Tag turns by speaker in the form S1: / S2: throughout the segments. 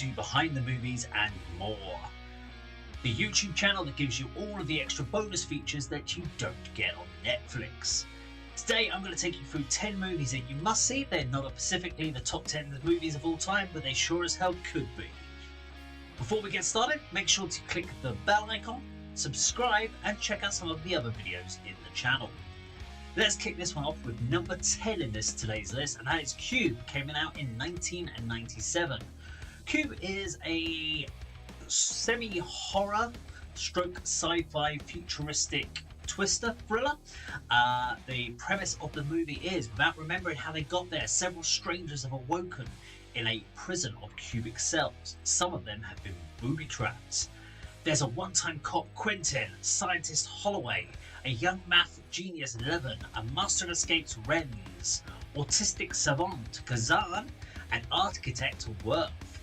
S1: into behind the movies and more. The YouTube channel that gives you all of the extra bonus features that you don't get on Netflix. Today I'm going to take you through 10 movies that you must see. They're not specifically the top 10 movies of all time, but they sure as hell could be. Before we get started, make sure to click the bell icon, subscribe, and check out some of the other videos in the channel. Let's kick this one off with number 10 in today's list, and that is Cube, came out in 1997. Cube is a semi-horror stroke sci-fi futuristic twister thriller. The premise of the movie is, without remembering how they got there, several strangers have awoken in a prison of cubic cells. Some of them have been booby-trapped. There's a one-time cop, Quentin, scientist Holloway, a young math genius, Levin, a master of escapes, Renz, autistic savant, Kazan, and architect, Worth,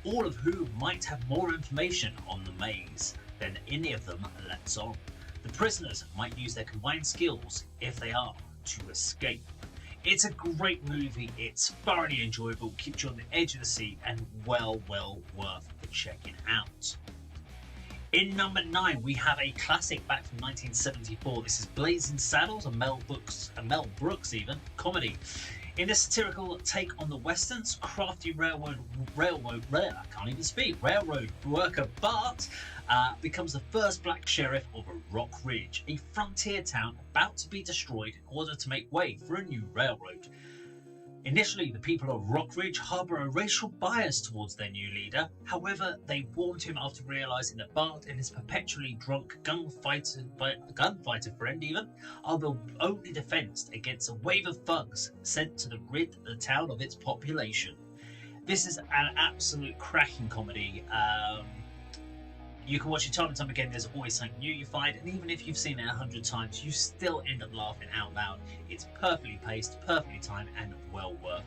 S1: all of whom might have more information on the maze than any of them lets on. The prisoners might use their combined skills, if they are, to escape. It's a great movie, it's thoroughly enjoyable, keeps you on the edge of the seat, and well worth checking out. In number 9, we have a classic back from 1974. This is Blazing Saddles, a Mel Brooks comedy. In this satirical take on the westerns, crafty railroad worker Bart becomes the first black sheriff of Rock Ridge, a frontier town about to be destroyed in order to make way for a new railroad. Initially, the people of Rock Ridge harbour a racial bias towards their new leader. However, they warned him after realising that Bart and his perpetually drunk gunfighter friend are the only defence against a wave of thugs sent to rid the town of its population. This is an absolute cracking comedy. You can watch it time and time again, there's always something new you find, and even if you've seen it 100 times, you still end up laughing out loud. It's perfectly paced, perfectly timed, and well worth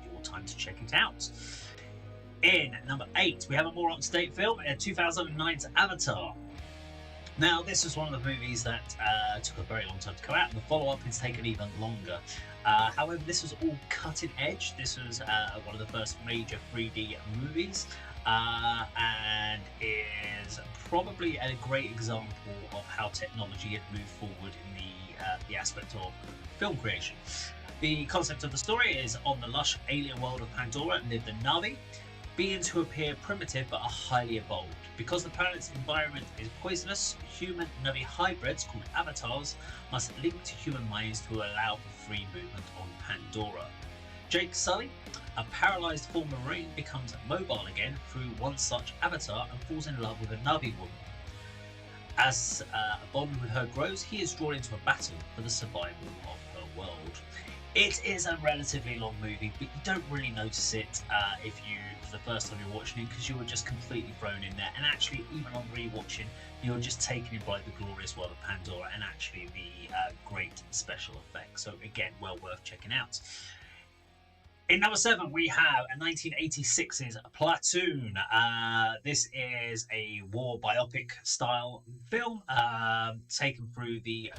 S1: your time to check it out. In number 8, we have a more up-to-date film, 2009's Avatar. Now, this was one of the movies that took a very long time to come out, and the follow-up has taken even longer. However, this was all cutting edge. This was one of the first major 3D movies. And is probably a great example of how technology had moved forward in the aspect of film creation. The concept of the story is, on the lush alien world of Pandora live the Na'vi, beings who appear primitive but are highly evolved. Because the planet's environment is poisonous, human Na'vi hybrids called avatars must link to human minds to allow for free movement on Pandora. Jake Sully, a paralysed former Marine, becomes mobile again through one such avatar and falls in love with a Na'vi woman. As a bond with her grows, he is drawn into a battle for the survival of her world. It is a relatively long movie, but you don't really notice it for the first time you're watching it, because you were just completely thrown in there. And actually, even on rewatching, you're just taken in by the glorious world of Pandora and actually the great special effects. So again, well worth checking out. In number 7, we have a 1986's Platoon. This is a war biopic style film, seen through the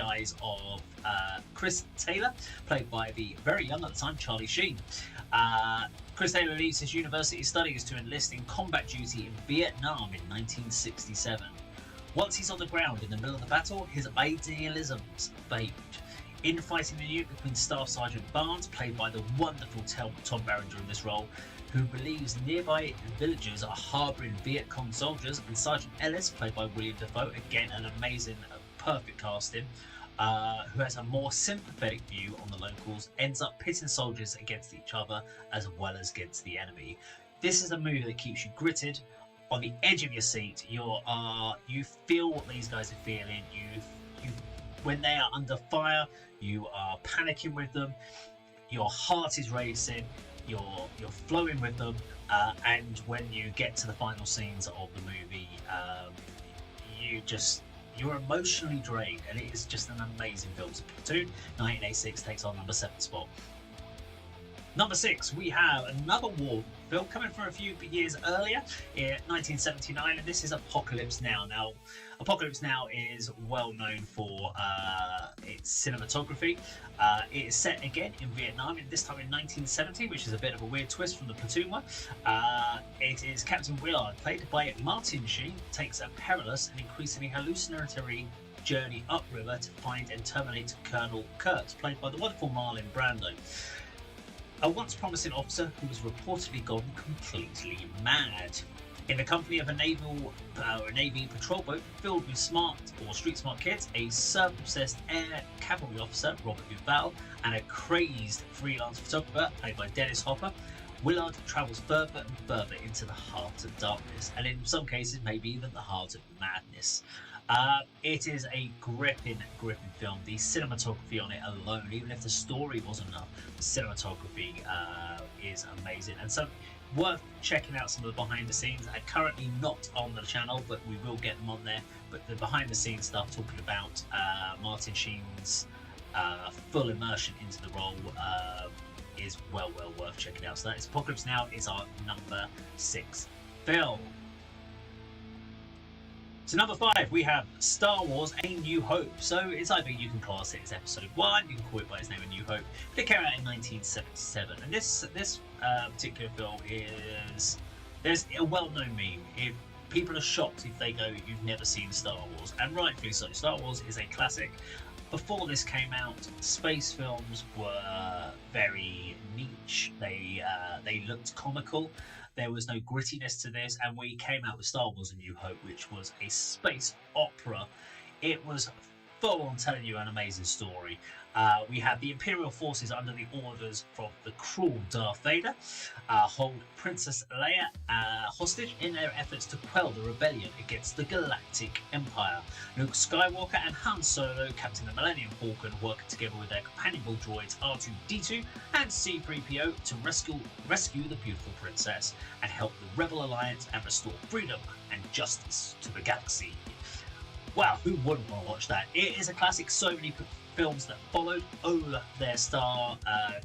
S1: eyes of Chris Taylor, played by the very young at the time Charlie Sheen. Chris Taylor leaves his university studies to enlist in combat duty in Vietnam in 1967. Once he's on the ground in the middle of the battle, his idealisms fade. Infighting ensued between Staff Sergeant Barnes, played by the wonderful Tom Berenger in this role, who believes nearby villagers are harbouring Viet Cong soldiers, and Sergeant Ellis, played by William Dafoe, again an amazing, perfect casting, who has a more sympathetic view on the locals, ends up pitting soldiers against each other as well as against the enemy. This is a movie that keeps you gritted, on the edge of your seat. You feel what these guys are feeling. When they are under fire, you are panicking with them, your heart is racing, you're flowing with them, and when you get to the final scenes of the movie, you're emotionally drained, and it is just an amazing film. So Platoon, 1986, takes our number 7 spot. Number 6, we have another war film, coming from a few years earlier in 1979, and this is Apocalypse Now. Now, Apocalypse Now is well known for its cinematography. It is set again in Vietnam, and this time in 1970, which is a bit of a weird twist from the Platoon one. It is Captain Willard, played by Martin Sheen, takes a perilous and increasingly hallucinatory journey upriver to find and terminate Colonel Kurtz, played by the wonderful Marlon Brando, a once promising officer who has reportedly gone completely mad. In the company of a Navy patrol boat filled with smart or street smart kids, a surf-obsessed air cavalry officer, Robert Duvall, and a crazed freelance photographer, played by Dennis Hopper, Willard travels further and further into the heart of darkness, and in some cases maybe even the heart of madness. It is a gripping film. The cinematography on it alone, even if the story wasn't enough, the cinematography is amazing, and so worth checking out some of the behind the scenes. Currently not on the channel, but we will get them on there. But the behind the scenes stuff, talking about Martin Sheen's full immersion into the role, is well worth checking out. So that is Apocalypse Now is our number 6 film. So number 5, we have Star Wars A New Hope. So it's either you can class it as episode 1, you can call it by its name A New Hope, but it came out in 1977. And this particular film is, there's a well-known meme. If people are shocked if they go, you've never seen Star Wars, and rightfully so. Star Wars is a classic. Before this came out, space films were very niche. They looked comical. There was no grittiness to this, and we came out with Star Wars A New Hope, which was a space opera. It was full on telling you an amazing story. We had the Imperial forces under the orders from the cruel Darth Vader hold Princess Leia hostage in their efforts to quell the rebellion against the Galactic Empire. Luke Skywalker and Han Solo, Captain the Millennium Falcon, working together with their companionable droids R2-D2 and C-3PO to rescue the beautiful princess and help the Rebel Alliance and restore freedom and justice to the galaxy. Wow, who wouldn't want to watch that? It is a classic. So many films that followed owe their star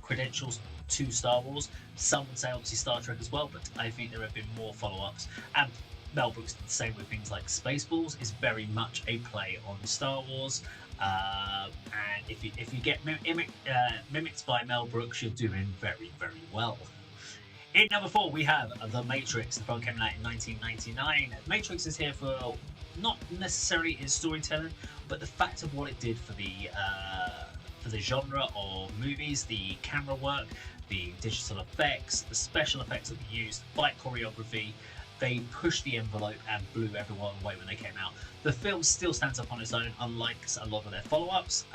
S1: credentials to Star Wars. Some would say obviously Star Trek as well, but I think there have been more follow-ups. And Mel Brooks did the same with things like Spaceballs. Is very much a play on Star Wars. And if you get mimicked by Mel Brooks, you're doing very well. In number 4, we have The Matrix. The film came out in 1999. The Matrix is here for not necessarily its storytelling, but the fact of what it did for the genre of movies, the camera work, the digital effects, the special effects that we used, fight choreography. They pushed the envelope and blew everyone away when they came out. The film still stands up on its own, unlike a lot of their follow-ups.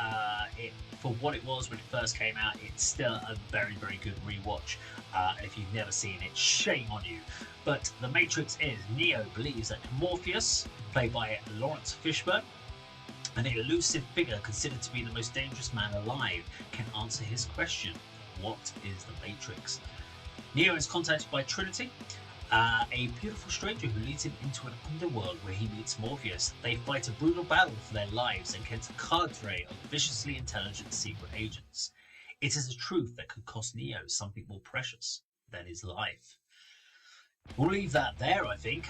S1: For what it was when it first came out, it's still a very good rewatch. And if you've never seen it, shame on you. But The Matrix is, Neo believes that Morpheus, played by Lawrence Fishburne, an elusive figure considered to be the most dangerous man alive, can answer his question: what is the Matrix? Neo is contacted by Trinity, a beautiful stranger who leads him into an underworld where he meets Morpheus. They fight a brutal battle for their lives against a cadre of viciously intelligent secret agents. It is a truth that could cost Neo something more precious than his life. We'll leave that there, I think.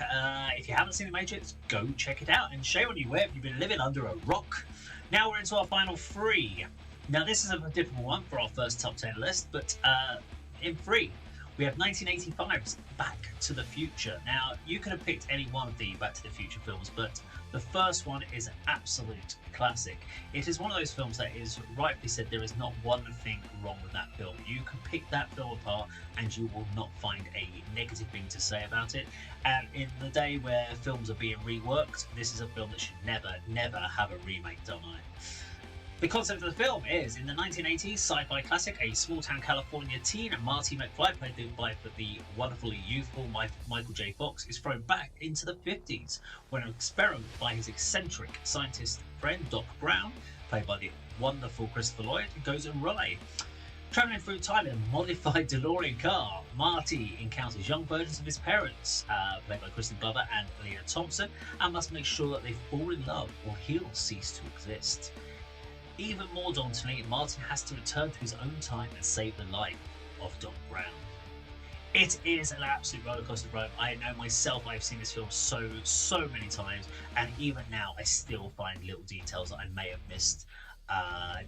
S1: If you haven't seen The Matrix, go check it out. And shame on you, where have you been living under a rock? Now we're into our final 3. Now this is a difficult one for our first top 10 list, but in 3, we have 1985's Back to the Future. Now, you could have picked any one of the Back to the Future films, but the first one is an absolute classic. It is one of those films that is rightly said there is not one thing wrong with that film. You can pick that film apart and you will not find a negative thing to say about it. And in the day where films are being reworked, this is a film that should never have a remake done on it. The concept of the film is, in the 1980s sci-fi classic, a small-town California teen, Marty McFly, played by the wonderfully youthful Michael J. Fox, is thrown back into the 50s when an experiment by his eccentric scientist friend Doc Brown, played by the wonderful Christopher Lloyd, goes awry. Travelling through time in a modified DeLorean car, Marty encounters young versions of his parents, played by Kristen Glover and Lena Thompson, and must make sure that they fall in love or he'll cease to exist. Even more dauntingly, Martin has to return to his own time and save the life of Doc Brown. It is an absolute rollercoaster ride. I know myself, I've seen this film so many times, and even now I still find little details that I may have missed.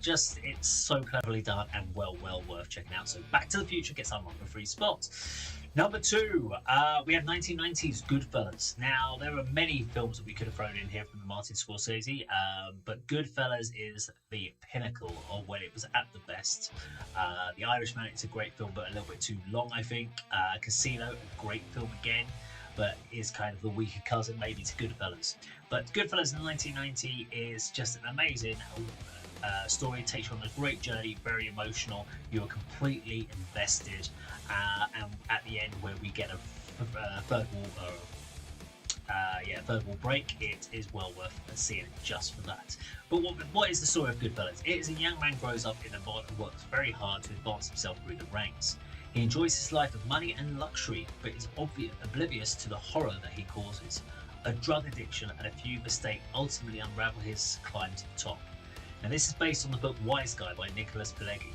S1: It's so cleverly done and well worth checking out. So Back to the Future gets our number 3 spot. Number 2, we have 1990's Goodfellas. Now, there are many films that we could have thrown in here from Martin Scorsese, but Goodfellas is the pinnacle of when it was at the best. The Irishman, it's a great film, but a little bit too long, I think. Casino, a great film again, but is kind of the weaker cousin maybe to Goodfellas. But Goodfellas in 1990 is just an amazing story. It takes you on a great journey, very emotional. You are completely invested, and at the end, where we get a third wall break, it is well worth seeing just for that. But what is the story of Goodfellas? It is a young man grows up in a bar and works very hard to advance himself through the ranks. He enjoys his life of money and luxury, but is oblivious to the horror that he causes. A drug addiction and a few mistakes ultimately unravel his climb to the top. Now, this is based on the book Wise Guy by Nicholas Pileggi.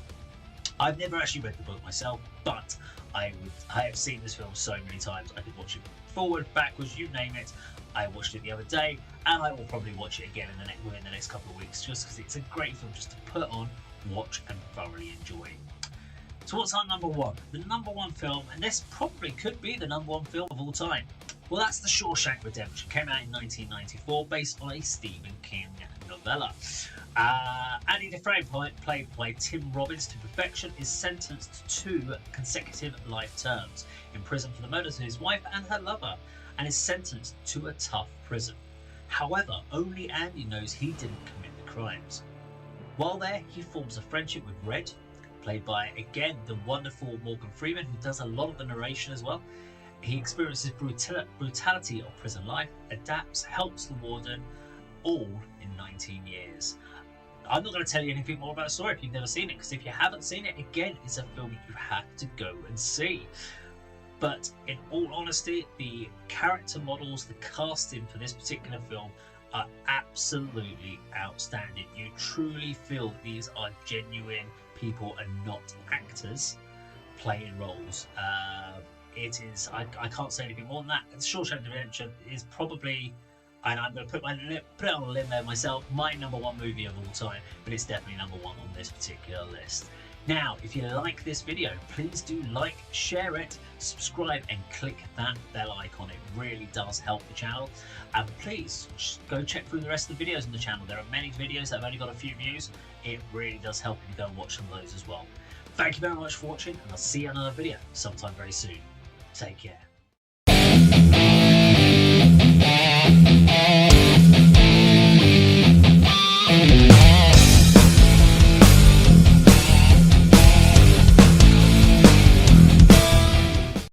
S1: I've never actually read the book myself, but I have seen this film so many times. I could watch it forward, backwards, you name it. I watched it the other day, and I will probably watch it again within the next couple of weeks, just because it's a great film just to put on, watch, and thoroughly enjoy. So what's our number 1? The number 1 film, and this probably could be the number 1 film of all time. Well, that's The Shawshank Redemption. Came out in 1994, based on a Stephen King novella. Andy Dufresne, played by Tim Robbins to perfection, is sentenced to 2 consecutive life terms in prison for the murders of his wife and her lover, and is sentenced to a tough prison. However, only Andy knows he didn't commit the crimes. While there, he forms a friendship with Red, played by, again, the wonderful Morgan Freeman, who does a lot of the narration as well. He experiences brutality of prison life, adapts, helps the warden, all in 19 years. I'm not going to tell you anything more about the story if you've never seen it, because if you haven't seen it, again, it's a film you have to go and see. But in all honesty, the character models, the casting for this particular film are absolutely outstanding. You truly feel these are genuine people and not actors playing roles. It is, I can't say anything more than that. Shawshank Redemption is probably, and I'm going to put it on a limb there myself, my number 1 movie of all time, but it's definitely number 1 on this particular list. Now, if you like this video, please do like, share it, subscribe, and click that bell icon. It really does help the channel. And please just go check through the rest of the videos on the channel. There are many videos that have only got a few views. It really does help if you go and watch some of those as well. Thank you very much for watching, and I'll see you in another video sometime very soon. Take care.